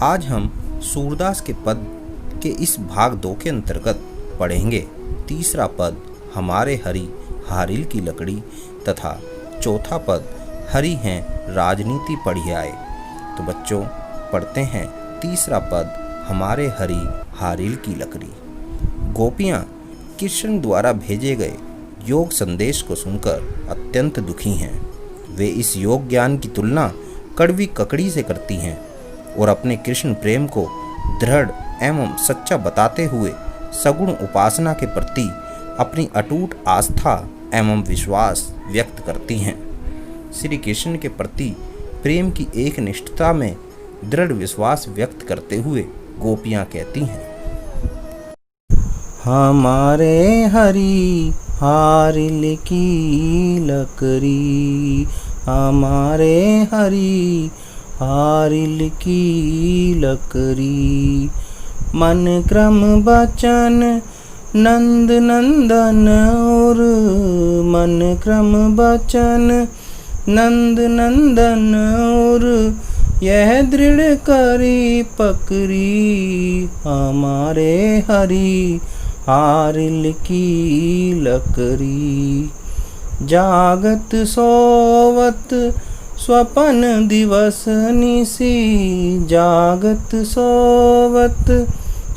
आज हम सूरदास के पद के इस भाग 2 के अंतर्गत पढ़ेंगे तीसरा पद हमारे हरि हारिल की लकड़ी तथा चौथा पद हरि हैं राजनीति पढ़ियाए। तो बच्चों पढ़ते हैं तीसरा पद हमारे हरि हारिल की लकड़ी। गोपियाँ कृष्ण द्वारा भेजे गए योग संदेश को सुनकर अत्यंत दुखी हैं। वे इस योग ज्ञान की तुलना कड़वी ककड़ी से करती हैं और अपने कृष्ण प्रेम को दृढ़ एवं सच्चा बताते हुए सगुण उपासना के प्रति अपनी अटूट आस्था एवं विश्वास व्यक्त करती हैं। श्री कृष्ण के प्रति प्रेम की एक निष्ठता में दृढ़ विश्वास व्यक्त करते हुए गोपियाँ कहती हैं, हमारे हरि हारिल की लकड़ी, हमारे हरि हारिल की लकड़ी। मन क्रम बचन नंद नंदन और मन क्रम बचन नंद नंदन और यह दृढ़ करी पकड़ी, हमारे हरि हारिल की लकड़ी। जागत सोवत स्वपन दिवस निसी, जागत सोवत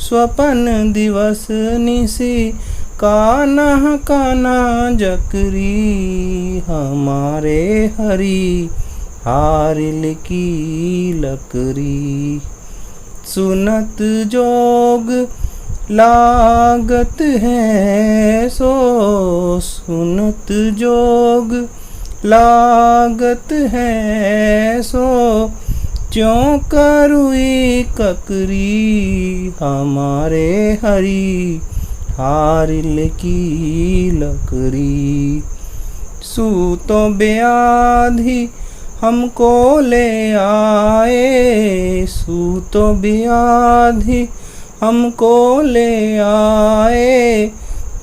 स्वपन दिवस निसी। कान्हा कान्हा जकरी, हमारे हरि हारिल की लकड़ी। सुनत जोग लागत है सो, सुनत जोग लागत है सो। क्यों करुई ककरी, हमारे हरि हारिल की लकड़ी। सूतो ब्याधि हमको ले आए, सूतो ब्याधि हमको ले आए।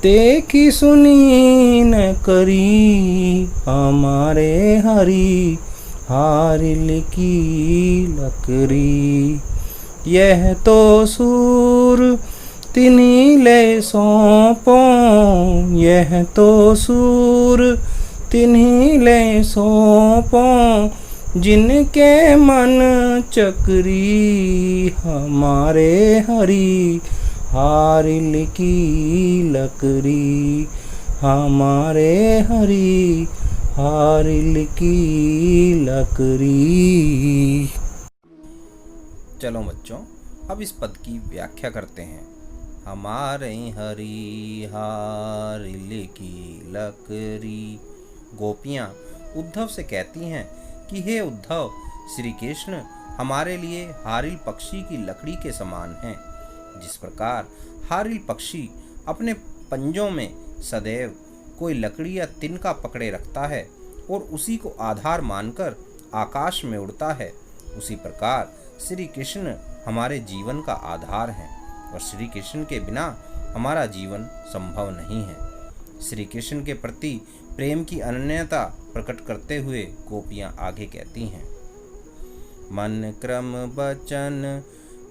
देखी सुनी न करी, हमारे हरि हारिल की लकड़ी। यह तो सूर तिन्हीं ले सौंपो, यह तो सूर तिन्हीं ले सौंपो। जिनके मन चकरी, हमारे हरि हारिल की लकड़ी, हमारे हरि हारिल की लकड़ी। चलो बच्चों अब इस पद की व्याख्या करते हैं। हमारे हरि हारिल की लकड़ी। गोपियाँ उद्धव से कहती हैं कि हे उद्धव, श्री कृष्ण हमारे लिए हारिल पक्षी की लकड़ी के समान हैं। जिस प्रकार हारिल पक्षी अपने पंजों में सदैव कोई लकड़ी या तिनका पकड़े रखता है और उसी को आधार मानकर आकाश में उड़ता है, उसी प्रकार श्री कृष्ण हमारे जीवन का आधार हैं और श्री कृष्ण के बिना हमारा जीवन संभव नहीं है। श्री कृष्ण के प्रति प्रेम की अनन्यता प्रकट करते हुए गोपियाँ आगे कहती हैं, मन क्रम बचन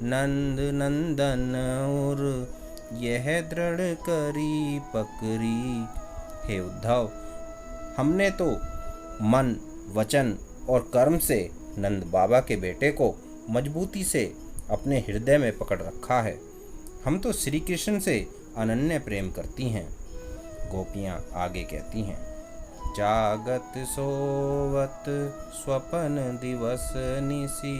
नंद नंदन और यह दृढ़ करी पकड़ी। हे उद्धव, हमने तो मन वचन और कर्म से नंद बाबा के बेटे को मजबूती से अपने हृदय में पकड़ रखा है। हम तो श्री कृष्ण से अनन्य प्रेम करती हैं। गोपियाँ आगे कहती हैं, जागत सोवत स्वपन दिवस निसी।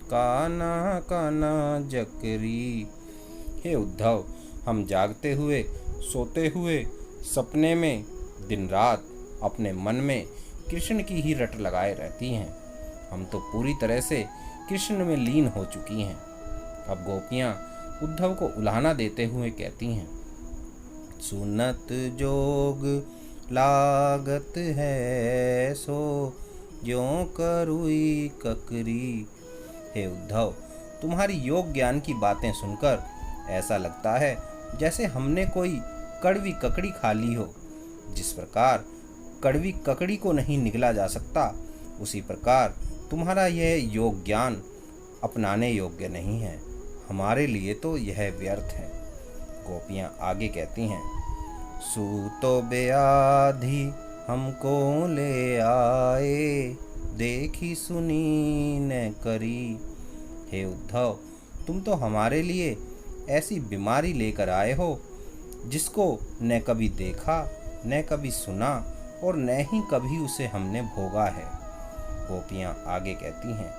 कान्हा कान्हा जकरी। हे उद्धव, हम जागते हुए सोते हुए सपने में दिन रात अपने मन में कृष्ण की ही रट लगाए रहती हैं। हम तो पूरी तरह से कृष्ण में लीन हो चुकी हैं। अब गोपियाँ उद्धव को उल्हाना देते हुए कहती हैं, सुनत जोग लागत है सो, ज्यों करुई ककरी। हे उद्धव, तुम्हारी योग ज्ञान की बातें सुनकर ऐसा लगता है जैसे हमने कोई कड़वी ककड़ी खा ली हो। जिस प्रकार कड़वी ककड़ी को नहीं निगला जा सकता, उसी प्रकार तुम्हारा यह योग ज्ञान अपनाने योग्य नहीं है। हमारे लिए तो यह व्यर्थ है। गोपियाँ आगे कहती हैं, सूतो ब्याधि हमको ले आए, देखी सुनी न करी। हे उद्धव, तुम तो हमारे लिए ऐसी बीमारी लेकर आए हो जिसको न कभी देखा, न कभी सुना और न ही कभी उसे हमने भोगा है। गोपियाँ आगे कहती हैं,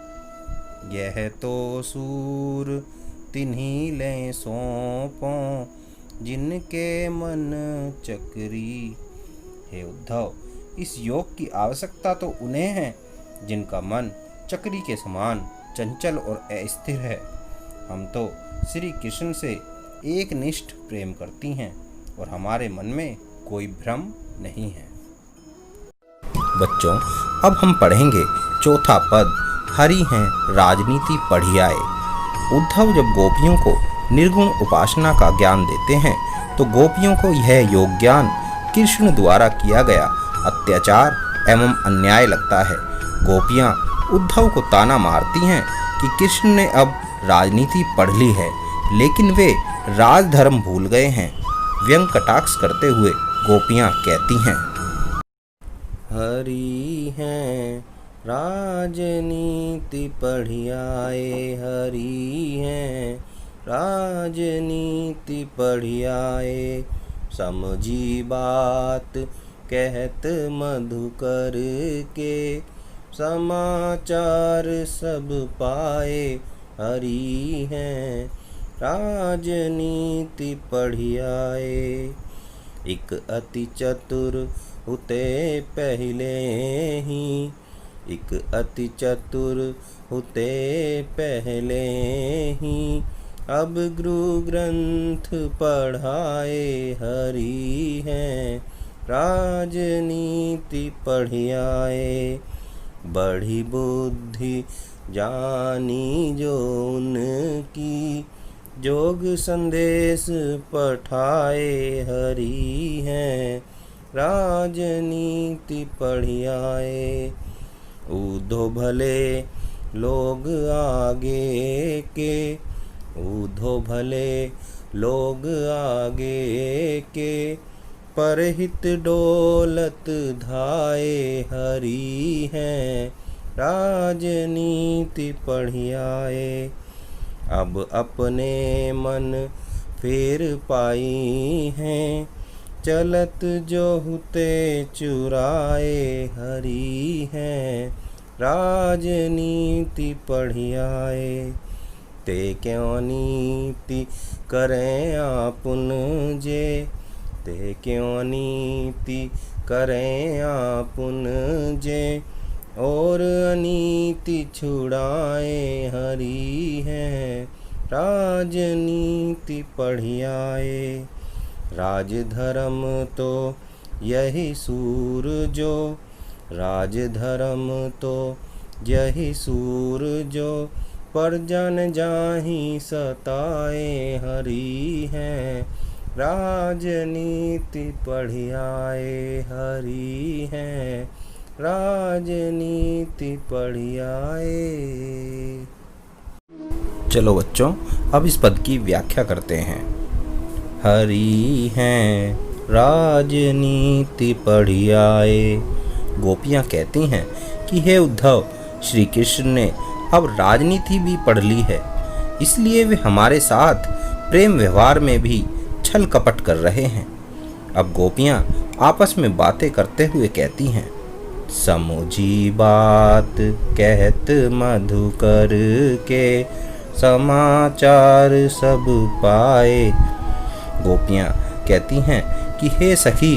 यह तो सूर तिन्हीं लें सौंपों, जिनके मन चक्री। हे उद्धव, इस योग की आवश्यकता तो उन्हें है जिनका मन चक्री के समान चंचल और अस्थिर है। हम तो श्री कृष्ण से एक निष्ठ प्रेम करती हैं और हमारे मन में कोई भ्रम नहीं है। बच्चों, अब हम पढ़ेंगे चौथा पद, हरि हैं राजनीति पढ़ियाए। उद्धव जब गोपियों को निर्गुण उपासना का ज्ञान देते हैं तो गोपियों को यह योग ज्ञान कृष्ण द्वारा किया गया अत्याचार एवं अन्याय लगता है। गोपियाँ उद्धव को ताना मारती हैं कि कृष्ण ने अब राजनीति पढ़ ली है, लेकिन वे राजधर्म भूल गए हैं। व्यंग कटाक्ष करते हुए गोपियाँ कहती हैं, हरि हैं राजनीति पढ़ियाए, हरि हैं राजनीति पढ़ियाए। समझी बात कहत मधुकर के, समाचार सब पाए। हरि हैं राजनीति पढ़ियाए। एक अति चतुर हुते पहले ही, एक अति चतुर हुते पहले ही, अब गुरु ग्रंथ पढ़ाए। हरि हैं राजनीति पढ़ियाए। बढ़ी बुद्धि जानी जो उनकी, जोग संदेश पठाए। हरि हैं राजनीति पढ़ियाए। ऊधो भले लोग आगे के, ऊधो भले लोग आगे के, परहित डोलत धाए। हरि हैं राजनीति पढ़ियाए। अब अपने मन फेर पाई हैं, चलत जो हुते चुराए। हरि हैं राजनीति पढ़ियाए। ते क्यों नीति करें आपुन जे, ते क्यों नीति करें आपुन जे, और अनीति छुड़ाए। हरि हैं राजनीति पढ़ियाए। राजधर्म तो यही सूर जो, राजधर्म तो यही सूर जो, पर जन जाहि सताए। हरि हैं राजनीति पढ़ियाए। हरि हैं राजनीति पढ़ियाए। चलो बच्चों, अब इस पद की व्याख्या करते हैं। हरि हैं राजनीति पढ़ियाए। गोपियाँ कहती हैं कि हे उद्धव, श्री कृष्ण ने अब राजनीति भी पढ़ ली है, इसलिए वे हमारे साथ प्रेम व्यवहार में भी छल कपट कर रहे हैं। अब गोपियाँ आपस में बातें करते हुए कहती हैं, समझी बात कहत मधुकर के, समाचार सब पाए। गोपियाँ कहती हैं कि हे सखी,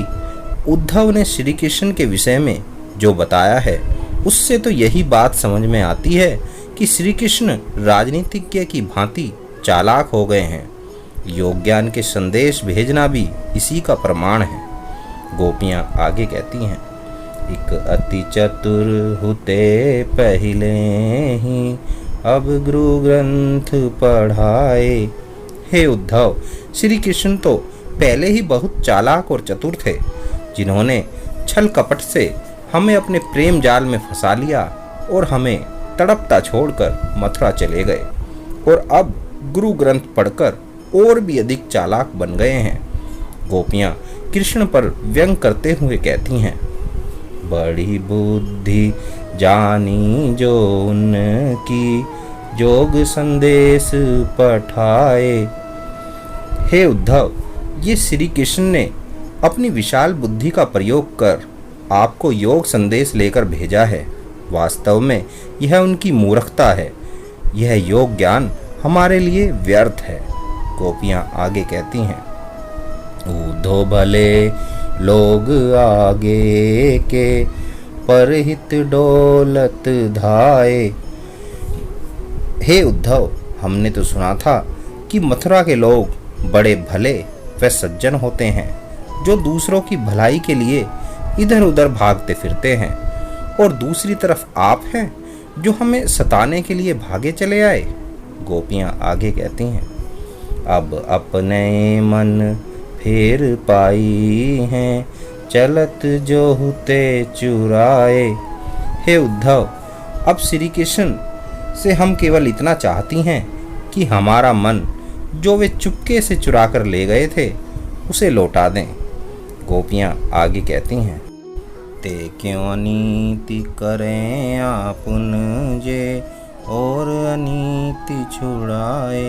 उद्धव ने श्री कृष्ण के विषय में जो बताया है उससे तो यही बात समझ में आती है कि श्री कृष्ण राजनीतिज्ञ की भांति चालाक हो गए हैं। योग ज्ञान के संदेश भेजना भी इसी का प्रमाण है। गोपियाँ आगे कहती हैं, एक अति चतुर हुते पहले ही, अब गुरु ग्रंथ पढ़ाए। हे उद्धव, श्री कृष्ण तो पहले ही बहुत चालाक और चतुर थे, जिन्होंने छल कपट से हमें अपने प्रेम जाल में फंसा लिया और हमें तड़पता छोड़कर मथुरा चले गए और अब गुरु ग्रंथ पढ़कर और भी अधिक चालाक बन गए हैं। गोपियां कृष्ण पर व्यंग करते हुए कहती हैं, बड़ी बुद्धि जानी जो उनकी, जोग संदेश पठाए। हे उद्धव, ये श्री कृष्ण ने अपनी विशाल बुद्धि का प्रयोग कर आपको योग संदेश लेकर भेजा है। वास्तव में यह उनकी मूर्खता है। यह योग ज्ञान हमारे लिए व्यर्थ है। गोपियां आगे कहती हैं, ऊधो भले लोग आगे के, परहित डोलत धाए। हे उद्धव, हमने तो सुना था कि मथुरा के लोग बड़े भले व सज्जन होते हैं, जो दूसरों की भलाई के लिए इधर उधर भागते फिरते हैं, और दूसरी तरफ आप हैं जो हमें सताने के लिए भागे चले आए। गोपियां आगे कहती हैं, अब अपने मन फेर पाई हैं, चलत जो हुते चुराए। हे उद्धव, अब श्री कृष्ण से हम केवल इतना चाहती हैं कि हमारा मन जो वे चुपके से चुरा कर ले गए थे उसे लौटा दें। गोपियां आगे कहती हैं, ते क्यों अनीति करें आपुन जे, और अनीति छुड़ाए।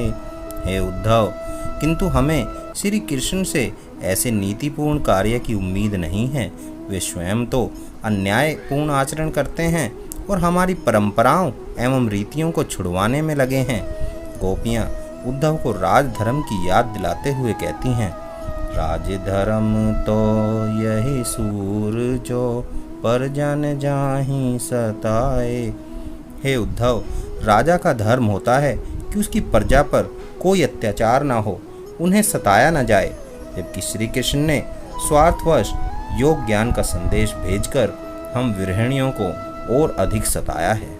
हे उद्धव, किंतु हमें श्री कृष्ण से ऐसे नीतिपूर्ण कार्य की उम्मीद नहीं है। वे स्वयं तो अन्यायपूर्ण आचरण करते हैं और हमारी परंपराओं एवं रीतियों को छुड़वाने में लगे हैं। गोपियां उद्धव को राजधर्म की याद दिलाते हुए कहती हैं, राजधर्म तो यही सूर जो, पर जन जाहि सताए। हे उद्धव, राजा का धर्म होता है कि उसकी प्रजा पर कोई अत्याचार ना हो, उन्हें सताया न जाए, जबकि श्री कृष्ण ने स्वार्थवश योग ज्ञान का संदेश भेजकर हम विरहिणियों को और अधिक सताया है।